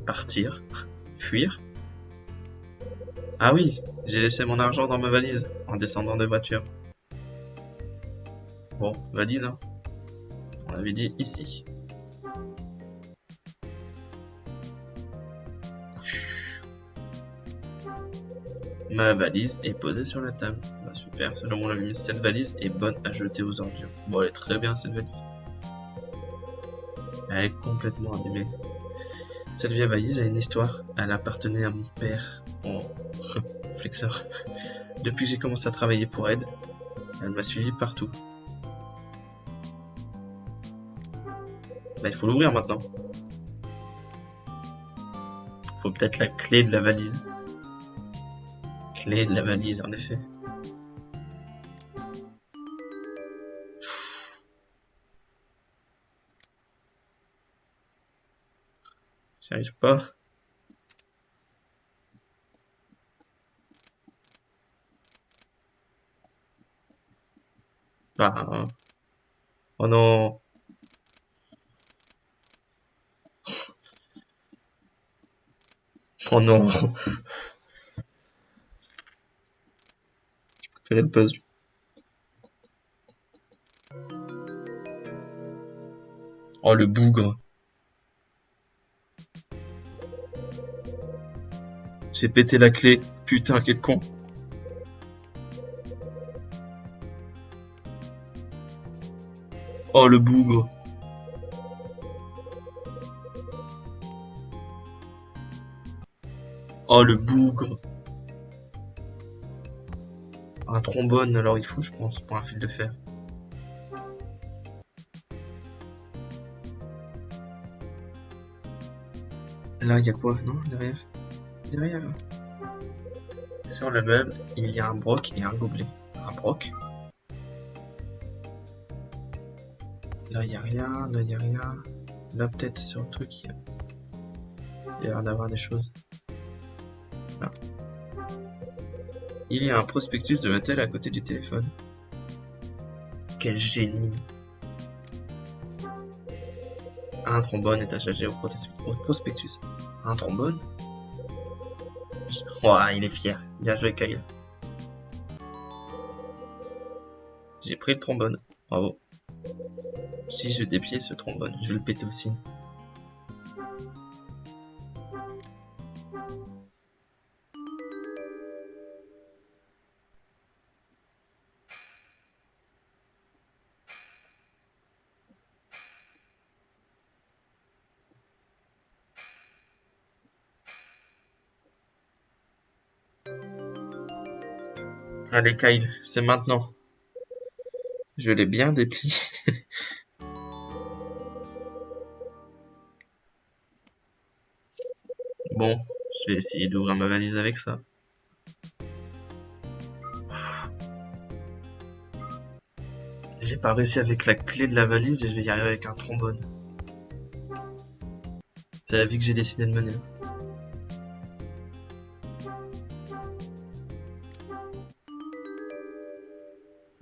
Partir. Fuir. Ah oui, j'ai laissé mon argent dans ma valise en descendant de voiture. Bon, valise, hein. On avait dit ici. Ma valise est posée sur la table. Bah super, selon mon avis, cette valise est bonne à jeter aux ordures. Bon, elle est très bien cette valise. Elle est complètement abîmée. Cette vieille valise a une histoire. Elle appartenait à mon père. Oh, flexeur. Depuis que j'ai commencé à travailler pour Ed, elle m'a suivi partout. Bah, il faut l'ouvrir maintenant. Faut peut-être la clé de la valise. Clé de la valise, en effet. J'y arrive pas. Bah, oh non. Oh non. Fais le puzzle. Oh le bougre. J'ai pété la clé. Putain, quel con. Oh le bougre. Oh le bougre. Un trombone, alors il faut, je pense, pour un fil de fer. Là, il y a quoi? Non, derrière. Derrière. Sur le meuble, il y a un broc et un gobelet. Un broc. Là, il y a rien. Là, il y a rien. Là, peut-être sur le truc, il y a l'air d'avoir des choses. Là. Il y a un prospectus de Mattel à côté du téléphone. Quel génie. Un trombone est attaché au prospectus. Un trombone? Oh, il est fier. Bien joué, Kyle. J'ai pris le trombone. Bravo. Si je dépliais ce trombone, je vais le péter aussi. Allez, Kyle, c'est maintenant. Je l'ai bien déplié. Bon, je vais essayer d'ouvrir ma valise avec ça. J'ai pas réussi avec la clé de la valise et je vais y arriver avec un trombone. C'est la vie que j'ai décidé de mener.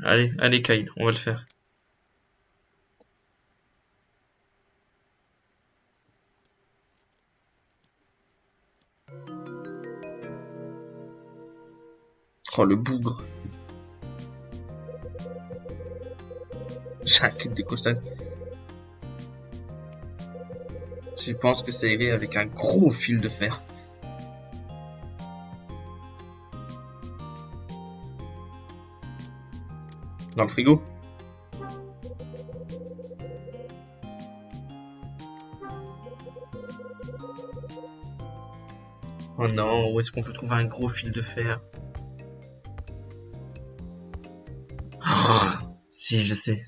Allez, allez Kyle, on va le faire. Oh le bougre. J'ai un kit décrochage. Je pense que ça irait avec un gros fil de fer. Dans le frigo. Oh non, où est-ce qu'on peut trouver un gros fil de fer? Oh, si, je sais.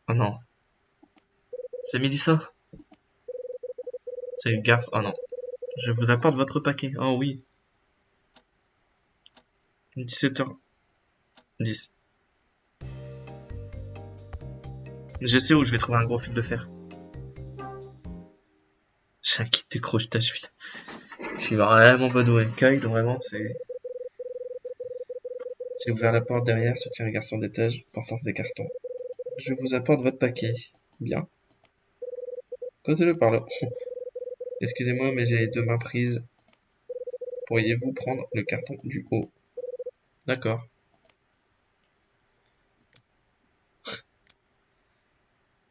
Oh non. C'est Mélissa. C'est une garce. Oh non. Je vous apporte votre paquet. Oh oui. 17h10. Je sais où je vais trouver un gros fil de fer. J'ai un kit de crochetage, putain. Je suis vraiment pas doué. Kyle, vraiment, c'est... J'ai ouvert la porte derrière, ce un garçon d'étage, portant des cartons. Je vous apporte votre paquet. Bien. Posez-le par là. Excusez-moi, mais j'ai les deux mains prises. Pourriez-vous prendre le carton du haut? D'accord.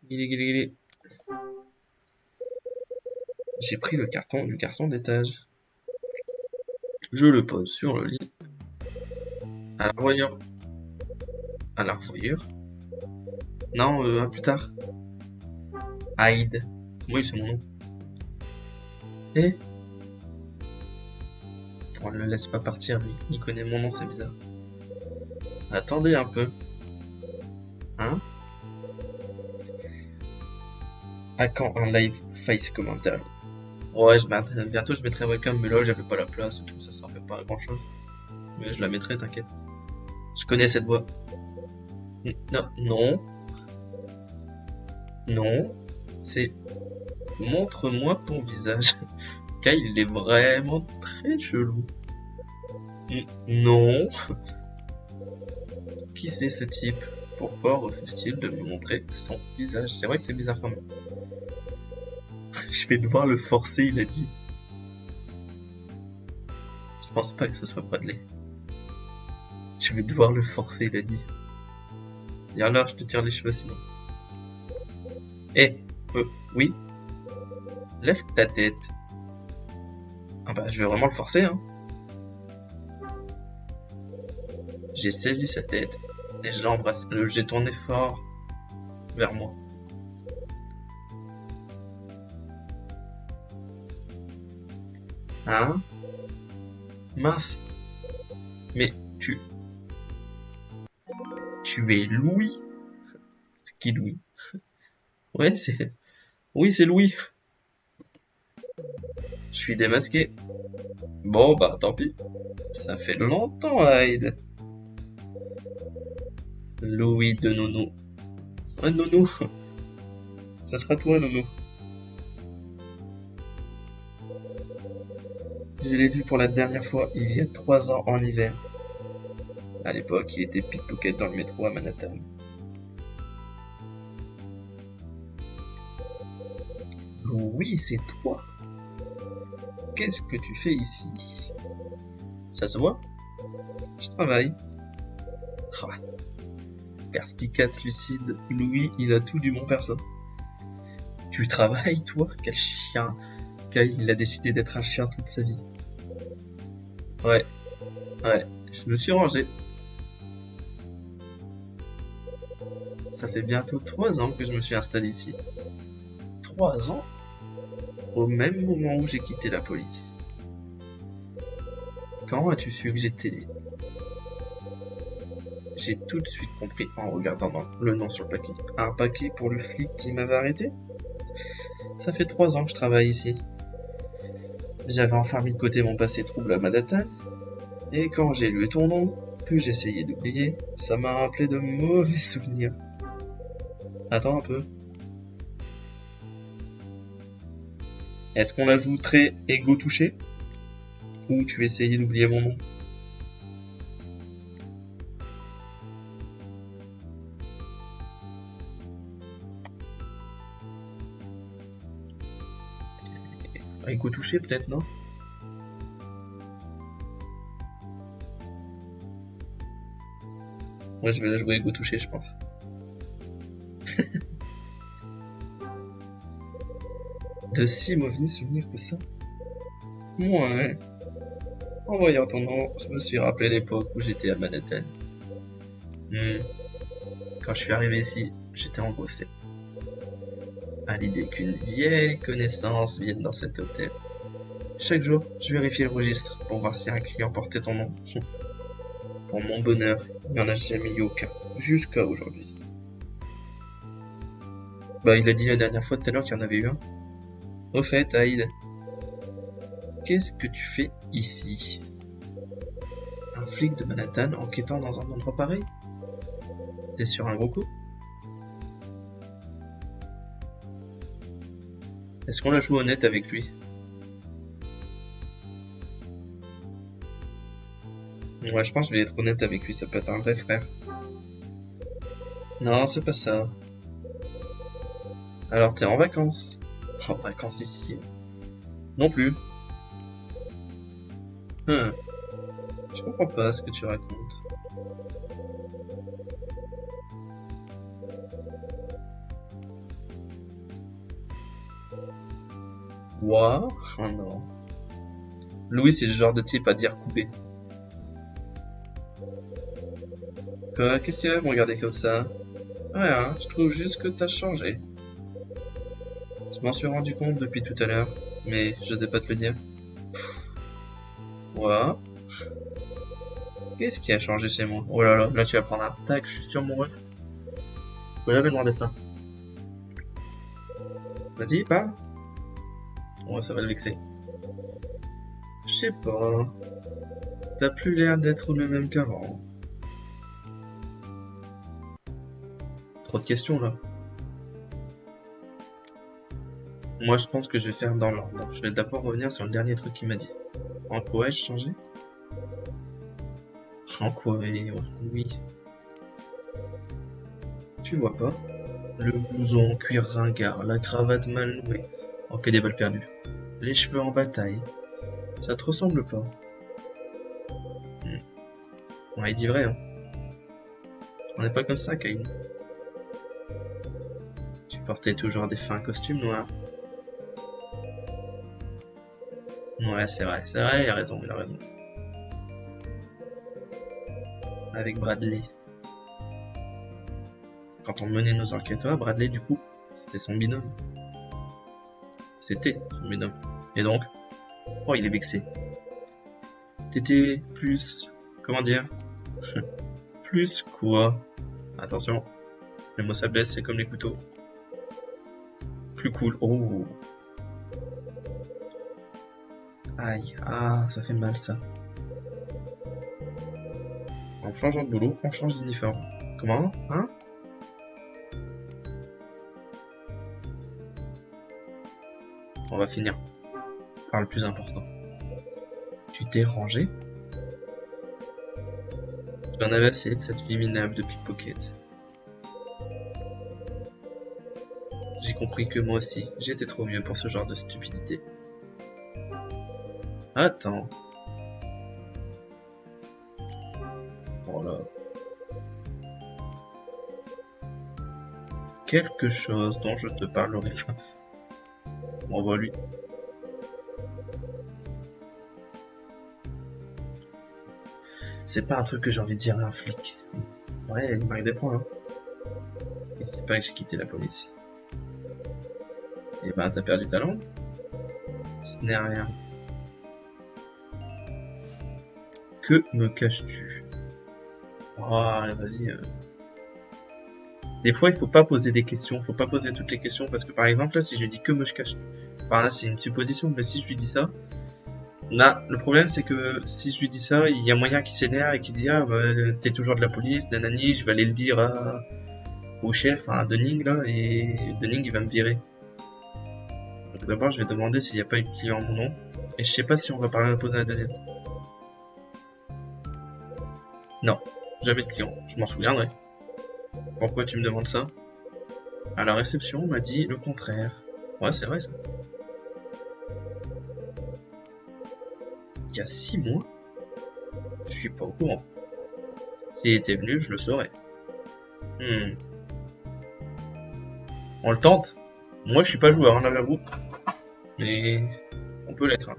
Guili, guili, guili. J'ai pris le carton du garçon d'étage. Je le pose sur le lit. À la revoyure. À la revoyure. Non, à plus tard. Hyde. Oui, c'est mon nom. Eh? On ne le laisse pas partir, lui. Il connaît mon nom, c'est bizarre. Attendez un peu. Hein? À quand un live face commentaire? Ouais, bientôt je mettrai webcam, mais là j'avais pas la place et tout, ça servait pas à grand chose. Mais je la mettrai, t'inquiète. Je connais cette voix. Non, non. Non. C'est montre-moi ton visage. Car il est vraiment très chelou. Non. Qui c'est ce type? Pourquoi refuse-t-il de me montrer son visage? C'est vrai que c'est bizarre quand même. Je vais devoir le forcer, il a dit. Je pense pas que ce soit Bradley. Je vais devoir le forcer, il a dit. Et alors, je te tire les cheveux sinon. Eh, oui. Lève ta tête. Ah bah, je vais vraiment le forcer, hein. J'ai saisi sa tête et je l'ai embrassé. J'ai tourné fort vers moi. Hein? Mince. Mais tu es Louis? C'est qui Louis? Ouais, c'est... Oui, c'est Louis. Je suis démasqué. Bon, bah, tant pis. Ça fait longtemps, Hyde. Louis de Nono. Ah, Nono. Ça sera toi, Nono. Je l'ai vu pour la dernière fois il y a 3 ans en hiver. À l'époque, il était pickpocket dans le métro à Manhattan. Oui, c'est toi. Qu'est-ce que tu fais ici? Ça se voit? Je travaille. Ah. Perspicace, lucide, Louis, il a tout du bon perso. Tu travailles, toi? Quel chien! Kyle, il a décidé d'être un chien toute sa vie. Ouais, je me suis rangé. Ça fait bientôt 3 ans que je me suis installé ici. 3 ans? Au même moment où j'ai quitté la police. Quand as-tu su que j'étais... J'ai tout de suite compris en regardant le nom sur le paquet. Un paquet pour le flic qui m'avait arrêté? Ça fait 3 ans que je travaille ici. J'avais enfin mis de côté mon passé trouble à Manhattan, et quand j'ai lu ton nom, que j'essayais d'oublier, ça m'a rappelé de mauvais souvenirs. Attends un peu. Est-ce qu'on ajouterait Ego touché? Ou tu essayais d'oublier mon nom? Ego touché peut-être, non? Ouais, je vais la jouer Ego touché, je pense. De si mauvais souvenirs que ça? Ouais. En voyant ton nom, je me suis rappelé l'époque où j'étais à Manhattan. Quand je suis arrivé ici, j'étais angoissé. À l'idée qu'une vieille connaissance vienne dans cet hôtel. Chaque jour, je vérifiais le registre pour voir si un client portait ton nom. Pour mon bonheur, il n'y en a jamais eu aucun, jusqu'à aujourd'hui. Bah, il a dit la dernière fois tout à l'heure qu'il y en avait eu un. Au fait, Hyde, qu'est-ce que tu fais ici? Un flic de Manhattan enquêtant dans un endroit pareil? T'es sur un gros coup? Est-ce qu'on la joue honnête avec lui? Ouais, je pense que je vais être honnête avec lui, ça peut être un vrai frère. Non, c'est pas ça. Alors t'es en vacances? En vacances ici. Non plus. Je comprends pas ce que tu racontes. What? Oh non. Louis, c'est le genre de type à dire couper. Quoi? Qu'est-ce que tu vas me regarder comme ça? Rien, je trouve juste que t'as changé. Je m'en suis rendu compte depuis tout à l'heure, mais j'osais pas te le dire. What? Qu'est-ce qui a changé chez moi? Oh là là, là tu vas prendre un tac, je suis sur mon ref. Faut jamais demander ça. Vas-y, parle. Ouais, ça va le vexer. Je sais pas. T'as plus l'air d'être le même qu'avant. Trop de questions là. Moi je pense que je vais faire dans l'ordre. Je vais d'abord revenir sur le dernier truc qu'il m'a dit. En quoi ai-je changé? En quoi? Oui. Tu vois pas? Le blouson en cuir ringard, la cravate mal nouée. Oh, que des balles perdues. Les cheveux en bataille. Ça te ressemble pas? Ouais, il dit vrai, hein. On n'est pas comme ça, Cain. Tu portais toujours des fins costumes noirs. Ouais, c'est vrai, il a raison, Avec Bradley. Quand on menait nos enquêtes, Bradley, du coup, c'était son binôme. C'était son binôme. Et donc, oh, il est vexé. T'étais plus... Comment dire? Plus quoi? Attention, les mots ça blesse, c'est comme les couteaux. Plus cool. Oh. Aïe, ah, ça fait mal ça. En changeant de boulot, on change d'uniforme. Comment? Hein? On va finir par le plus important. Tu t'es rangé? J'en avais assez de cette fille minable de pickpocket. J'ai compris que moi aussi, j'étais trop vieux pour ce genre de stupidité. Attends. Oh là. Quelque chose dont je te parlerai. On voit lui. C'est pas un truc que j'ai envie de dire à un flic. Ouais, il marque des points. Hein. Et c'était pas que j'ai quitté la police. Et ben, t'as perdu ta langue? Ce n'est rien. Que me caches-tu? Oh, vas-y. Des fois, il faut pas poser des questions, faut pas poser toutes les questions, parce que par exemple, là, si je dis que me cache-tu, enfin là, c'est une supposition, mais si je lui dis ça, là, le problème, c'est que si je lui dis ça, il y a moyen qu'il s'énerve et qu'il dit, ah, bah, t'es toujours de la police, nanani, je vais aller le dire au chef, à Dunning, là, et Dunning, il va me virer. Donc d'abord, je vais demander s'il n'y a pas eu de client en mon nom, et je sais pas si on va parler à poser la deuxième. Non, jamais de client, je m'en souviendrai. Pourquoi tu me demandes ça? À la réception, on m'a dit le contraire. Ouais, c'est vrai ça. Il y a 6 mois? Je suis pas au courant. S'il était venu, je le saurais. On le tente? Moi, je suis pas joueur, hein, là, j'avoue. Mais on peut l'être. Hein.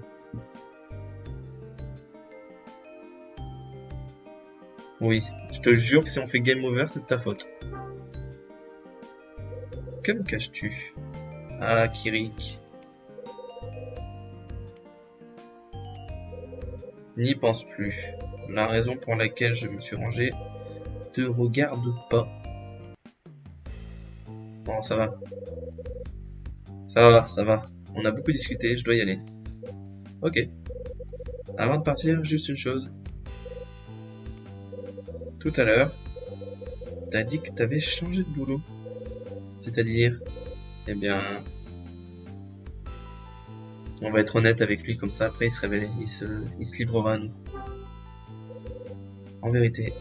Oui, je te jure que si on fait game over, c'est de ta faute. Que me caches-tu? Ah, Kirik. N'y pense plus. La raison pour laquelle je me suis rangé te regarde pas. Bon, ça va. Ça va. On a beaucoup discuté, je dois y aller. Ok. Avant de partir, juste une chose. Tout à l'heure, t'as dit que t'avais changé de boulot. C'est-à-dire, eh bien, on va être honnête avec lui, comme ça après il se révèle, il se livrera à nous. En vérité,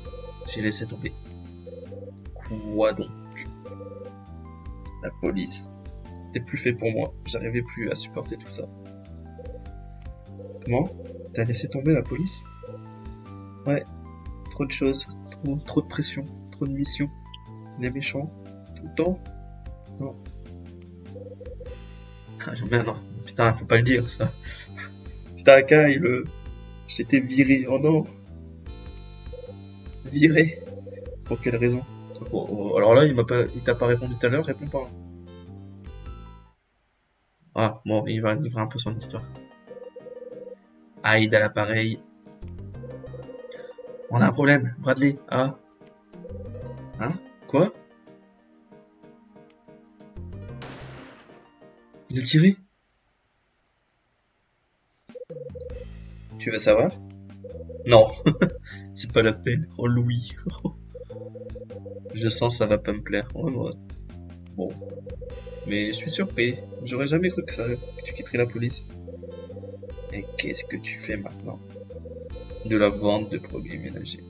j'ai laissé tomber. Quoi donc? La police, c'était plus fait pour moi, j'arrivais plus à supporter tout ça. Comment? T'as laissé tomber la police? Ouais, trop de choses, trop de pression, trop de missions. Les méchants, tout le temps? Non. Ah, merde, non. Putain, faut pas le dire, ça. Putain, Kyle, je t'étais viré. Oh non. Viré. Pour quelle raison? Alors là, il t'a pas répondu tout à l'heure, réponds pas. Ah, bon, il va livrer un peu son histoire. Hyde à l'appareil. On a un problème, Bradley. Ah. Hein? Quoi? Il a tiré? Tu veux savoir? Non. C'est pas la peine. Oh Louis. Je sens que ça va pas me plaire. Oh, ouais. Bon. Mais je suis surpris. J'aurais jamais cru que tu quitterais la police. Et qu'est-ce que tu fais maintenant? De la vente de produits ménagers.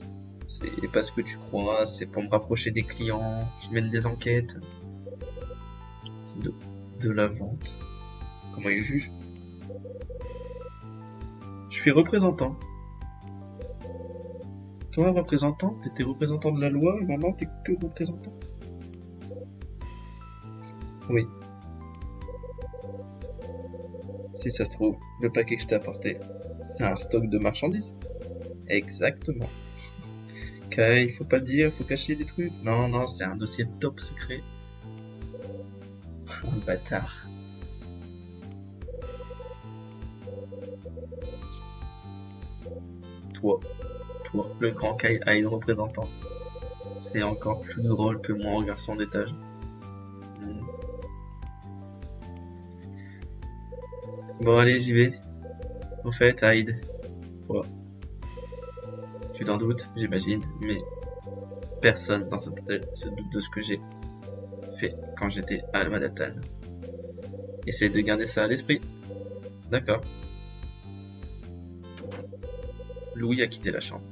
C'est pas ce que tu crois, c'est pour me rapprocher des clients, je mène des enquêtes. De la vente. Comment ils jugent? Je suis représentant. Toi, représentant? T'étais représentant de la loi et maintenant t'es que représentant? Oui. Si ça se trouve, le paquet que je t'ai apporté, c'est un stock de marchandises. Exactement. Il faut pas le dire, faut cacher des trucs. Non, non, c'est un dossier top secret. Oh, le bâtard. Toi, le grand Kyle Hyde représentant. C'est encore plus drôle que moi en garçon d'étage. Bon, allez, j'y vais. Au fait, Hyde. Quoi? Tu t'en doutes, j'imagine, mais personne dans cette hôtel se doute de ce que j'ai fait quand j'étais à Manhattan. Essaye de garder ça à l'esprit. D'accord. Louis a quitté la chambre.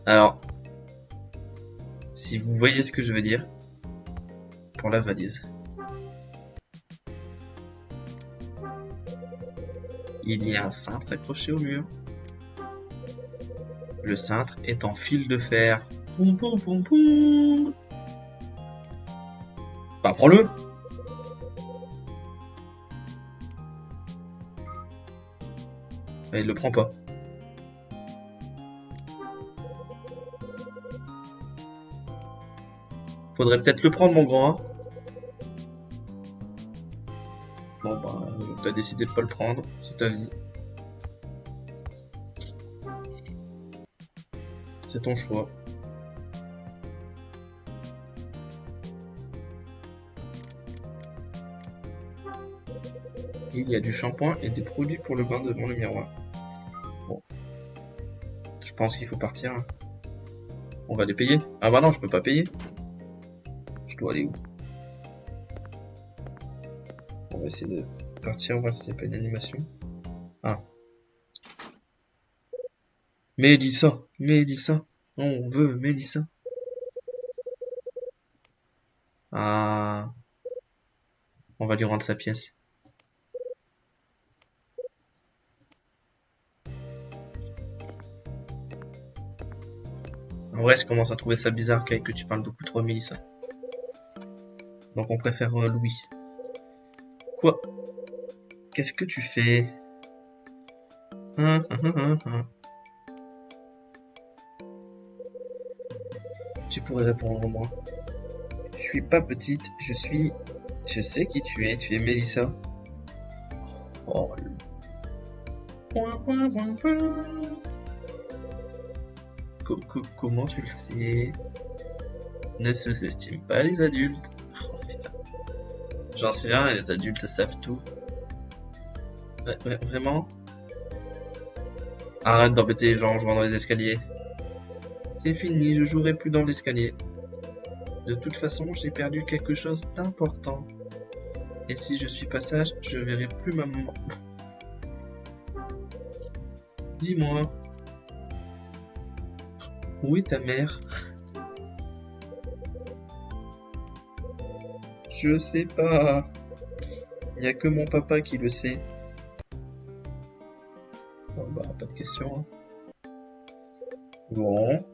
Alors, si vous voyez ce que je veux dire, pour la valise. Il y a un cintre accroché au mur. Le cintre est en fil de fer. Poum poum poum poum. Bah prends-le. Bah, il le prend pas. Faudrait peut-être le prendre, mon grand. Hein. Bon bah, t'as décidé de pas le prendre, c'est ta vie. C'est ton choix. Il y a du shampoing et des produits pour le bain devant le miroir. Bon. Je pense qu'il faut partir. Hein. On va les payer. Ah bah non, je peux pas payer. Je dois aller où? On va essayer de partir, voir s'il n'y a pas une animation. Ah. Mélissa, on veut Mélissa. Ah. On va lui rendre sa pièce. En vrai, je commence à trouver ça bizarre que tu parles beaucoup trop à Mélissa. Donc on préfère Louis. Quoi? Qu'est-ce que tu fais? Tu pourrais répondre moi. Je suis pas petite, je sais qui tu es Mélissa. Oh. Comment tu le sais? Ne sous-estime pas les adultes. Oh putain. J'en sais rien, les adultes savent tout. Ouais, vraiment? Arrête d'embêter les gens en jouant dans les escaliers. C'est fini, je jouerai plus dans l'escalier. De toute façon, j'ai perdu quelque chose d'important. Et si je suis pas sage, je verrai plus ma maman. Dis-moi. Où est ta mère? Je sais pas. Il y a que mon papa qui le sait. question. Hein. Bon.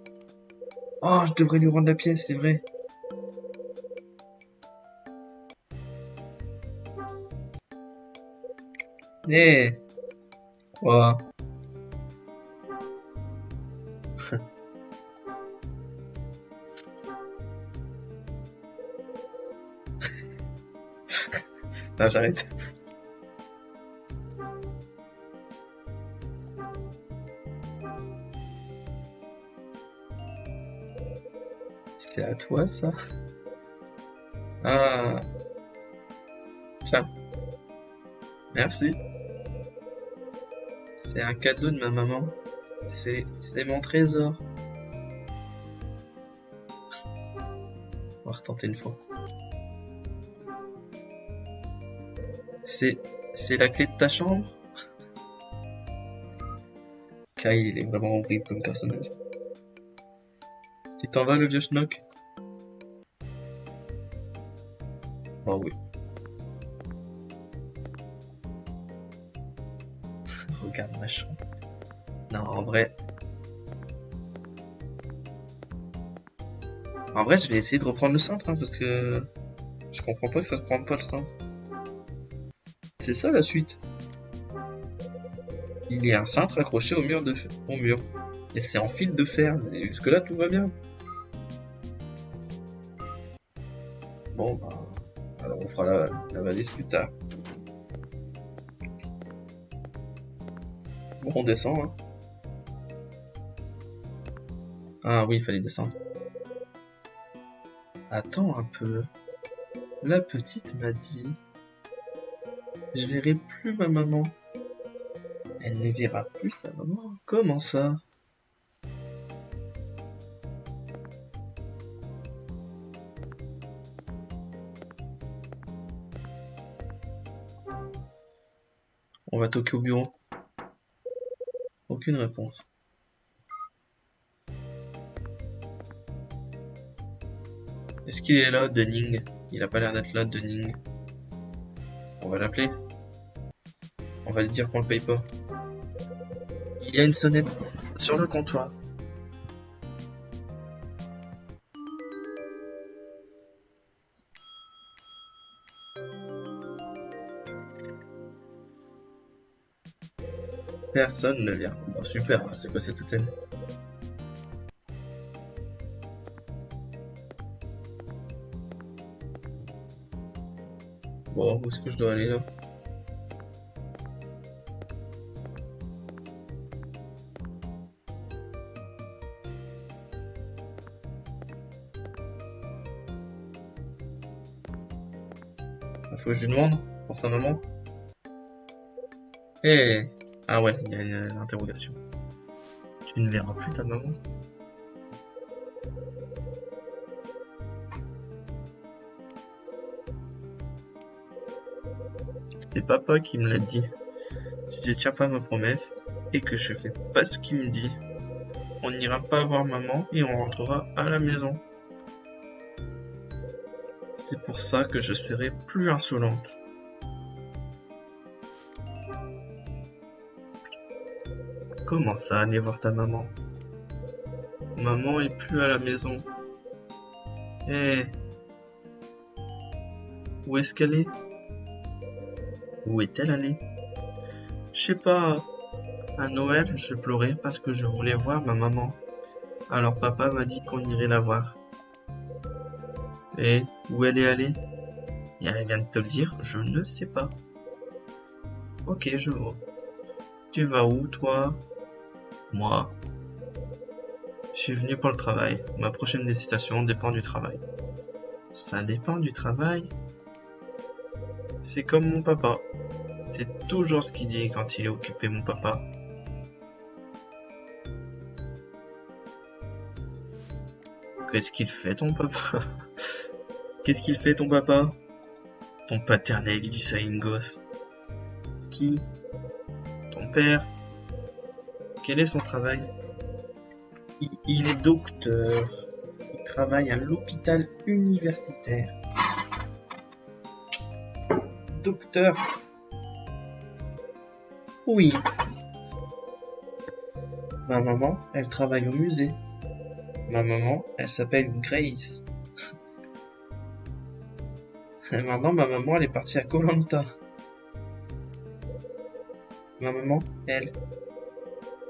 Oh, je devrais lui rendre la pièce, c'est vrai. Eh. Oh. Non, j'arrête. C'est à toi, ça? Ah. Tiens. Merci. C'est un cadeau de ma maman. C'est mon trésor. On va retenter une fois. C'est la clé de ta chambre? Kyle, il est vraiment horrible comme personnage. Tu t'en vas, le vieux schnock? Oh oui. Regarde ma chambre. Non, en vrai, je vais essayer de reprendre le cintre, hein, parce que je comprends pas que ça se prenne pas le cintre. C'est ça la suite. Il y a un cintre accroché au mur au mur. Et c'est en fil de fer. Et jusque là, tout va bien. Bon, bah, alors on fera la valise plus tard. Bon, on descend, hein. Ah oui, il fallait descendre. Attends un peu. La petite m'a dit... Je verrai plus ma maman. Elle ne verra plus sa maman. Comment ça? On va toquer au bureau. Aucune réponse. Est-ce qu'il est là, Dunning? Il a pas l'air d'être là, Dunning. On va l'appeler. On va lui dire qu'on le paye pas. Il y a une sonnette sur le comptoir. Personne ne vient. Bon, super, c'est quoi cet hôtel? Bon, où est-ce que je dois aller là? Faut que je lui demande pour sa maman. Eh. Ah ouais, il y a une interrogation. Tu ne verras plus ta maman? C'est papa qui me l'a dit. Si je tiens pas ma promesse et que je fais pas ce qu'il me dit, on n'ira pas voir maman et on rentrera à la maison. C'est pour ça que je serai plus insolente. Comment ça, aller voir ta maman? Maman est plus à la maison. Eh. Où est-ce qu'elle est? Où est-elle allée? Je sais pas. À Noël, je pleurais parce que je voulais voir ma maman. Alors papa m'a dit qu'on irait la voir. Et où elle est allée? Et elle vient de te le dire, je ne sais pas. Ok, je vois. Tu vas où, toi? Moi. Je suis venu pour le travail. Ma prochaine destination dépend du travail. Ça dépend du travail? C'est comme mon papa. C'est toujours ce qu'il dit quand il est occupé, mon papa. Qu'est-ce qu'il fait, ton papa? Qu'est-ce qu'il fait, ton papa? Ton paternel, il dit ça à une gosse. Qui? Ton père? Quel est son travail? Il est docteur. Il travaille à l'hôpital universitaire. Docteur? Oui. Ma maman, elle travaille au musée. Ma maman, elle s'appelle Grace. Et maintenant, ma maman, elle est partie à Koh Lanta. Ma maman, elle...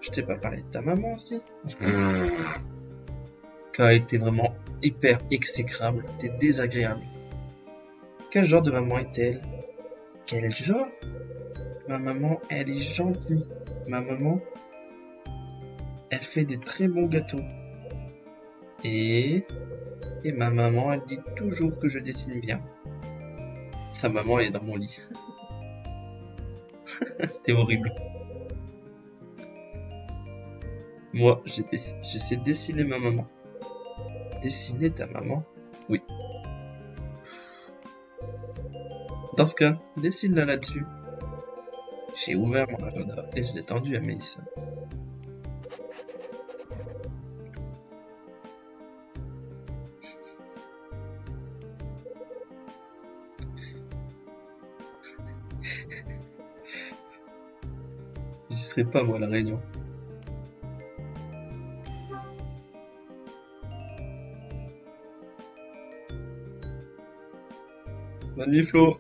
Je t'ai pas parlé de ta maman aussi. Kai, t'es vraiment hyper exécrable. T'es désagréable. Quel genre de maman est-elle? Quel genre? Ma maman, elle est gentille. Ma maman, elle fait des très bons gâteaux. Et ma maman, elle dit toujours que je dessine bien. Sa maman, elle est dans mon lit. T'es horrible. Moi, je sais dessiner ma maman. Dessiner ta maman? Oui. Dans ce cas, dessine-la là-dessus. J'ai ouvert mon agenda et je l'ai tendu à Mélissa. J'y serai pas, moi, à la réunion. Bonne nuit, Flo.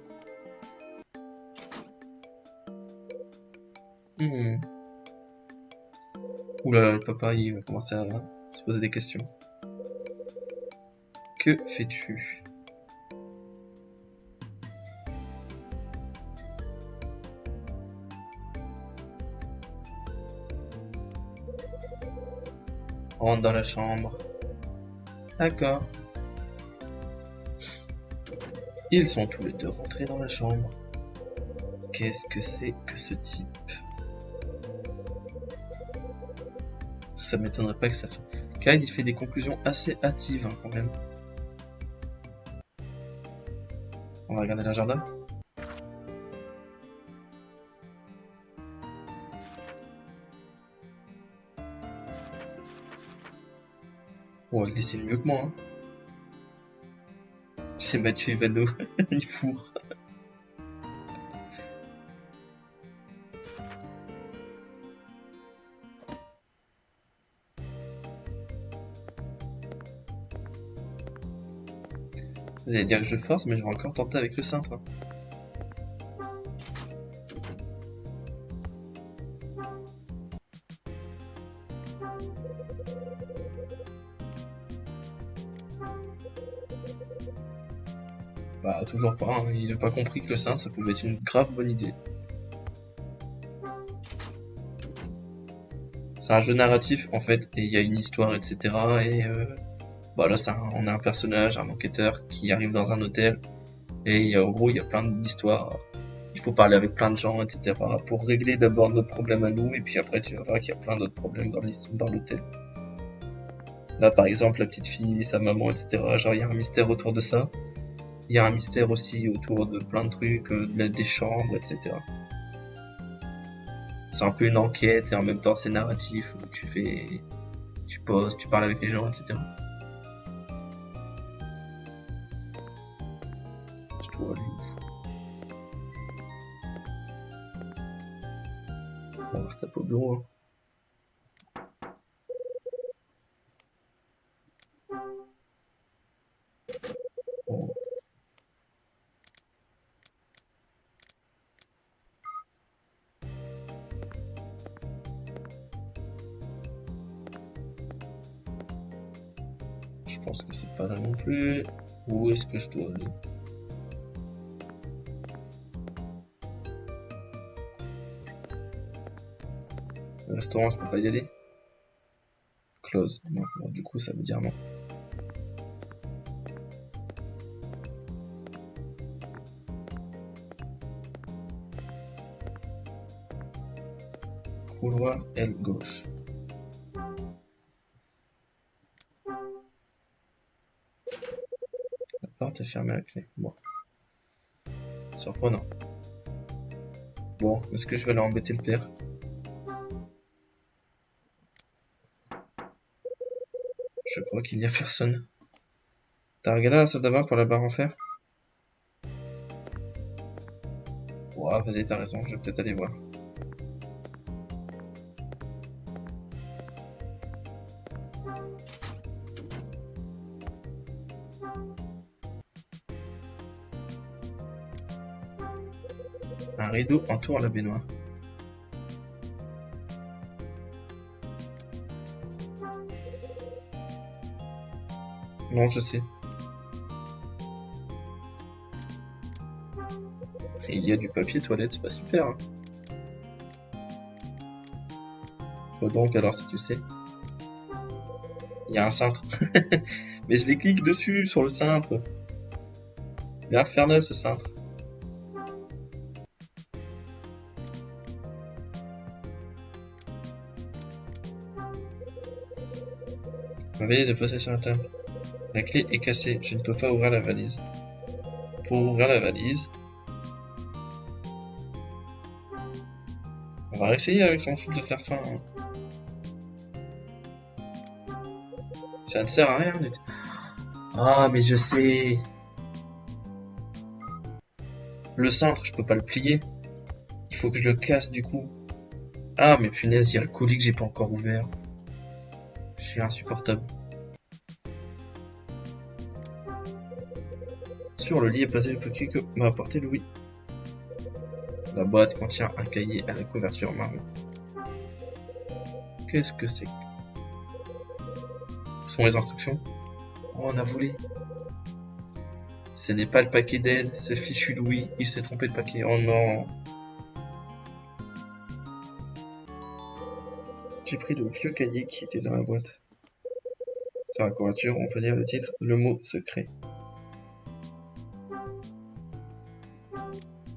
Oula, le papa, il va commencer à se poser des questions. Que fais-tu? Rentre dans la chambre. D'accord. Ils sont tous les deux rentrés dans la chambre. Qu'est-ce que c'est que ce type? Ça m'étonnerait pas que ça fait... Kyle, il fait des conclusions assez hâtives, hein, quand même. On va regarder l'agenda. Oh, il dessine mieux que moi, hein. C'est Mathieu Evano, il fourre. Vous allez dire que je force, mais je vais encore tenter avec le cintre. Hein. Bah, toujours pas, hein. Il n'a pas compris que le cintre, ça pouvait être une grave bonne idée. C'est un jeu narratif, en fait, et il y a une histoire, etc. Et bah là, on a un personnage, un enquêteur, qui arrive dans un hôtel, et en gros, il y a plein d'histoires. Il faut parler avec plein de gens, etc. pour régler d'abord notre problème à nous, et puis après, tu vas voir qu'il y a plein d'autres problèmes dans l'hôtel. Là, par exemple, la petite fille, sa maman, etc. Genre, il y a un mystère autour de ça. Il y a un mystère aussi autour de plein de trucs, des chambres, etc. C'est un peu une enquête et en même temps c'est narratif où tu poses, tu parles avec les gens, etc. Je trouve lui. On va se taper au bureau. Hein. Bon. Je pense que c'est pas là non plus. Où est-ce que je dois aller? Le restaurant, je peux pas y aller. Close. Non, bon, du coup, ça veut dire non. Couloir aile gauche. La porte est fermée à la clé. Bon. Surprenant. Bon, est-ce que je vais aller embêter le père? Je crois qu'il n'y a personne. T'as regardé la salle de bain pour la barre en fer? Ouah, vas-y, t'as raison, je vais peut-être aller voir. Un rideau entoure la baignoire. Non, je sais. Il y a du papier toilette, c'est pas super. Hein. Bon donc, alors si tu sais. Il y a un cintre. Mais je les clique dessus, sur le cintre. Il est infernal ce cintre. Ma valise est posée sur la table. La clé est cassée, je ne peux pas ouvrir la valise. Pour ouvrir la valise, on va essayer avec son fil de fer fin. Hein. Ça ne sert à rien. Ah, mais je sais. Le cintre, je peux pas le plier. Il faut que je le casse du coup. Ah, mais punaise, il y a le colis que j'ai pas encore ouvert. Je suis insupportable. Sur le lit est passé le petit que m'a apporté Louis. La boîte contient un cahier à la couverture marron. Qu'est-ce que c'est? Ce sont les instructions. Oh, on a volé. Ce n'est pas le paquet d'aide, ce fichu Louis, il s'est trompé de paquet. Oh non. J'ai pris le vieux cahier qui était dans la boîte. Sur la couverture, on peut lire le titre, le mot secret.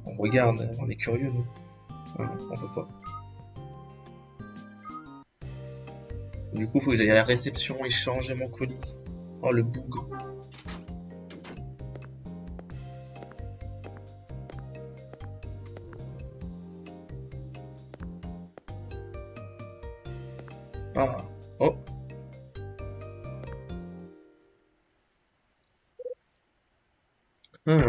On regarde, on est curieux nous. Ah non, on peut pas. Du coup, faut que j'aille à la réception et changer mon colis. Oh, le bougre. Ah. Oh,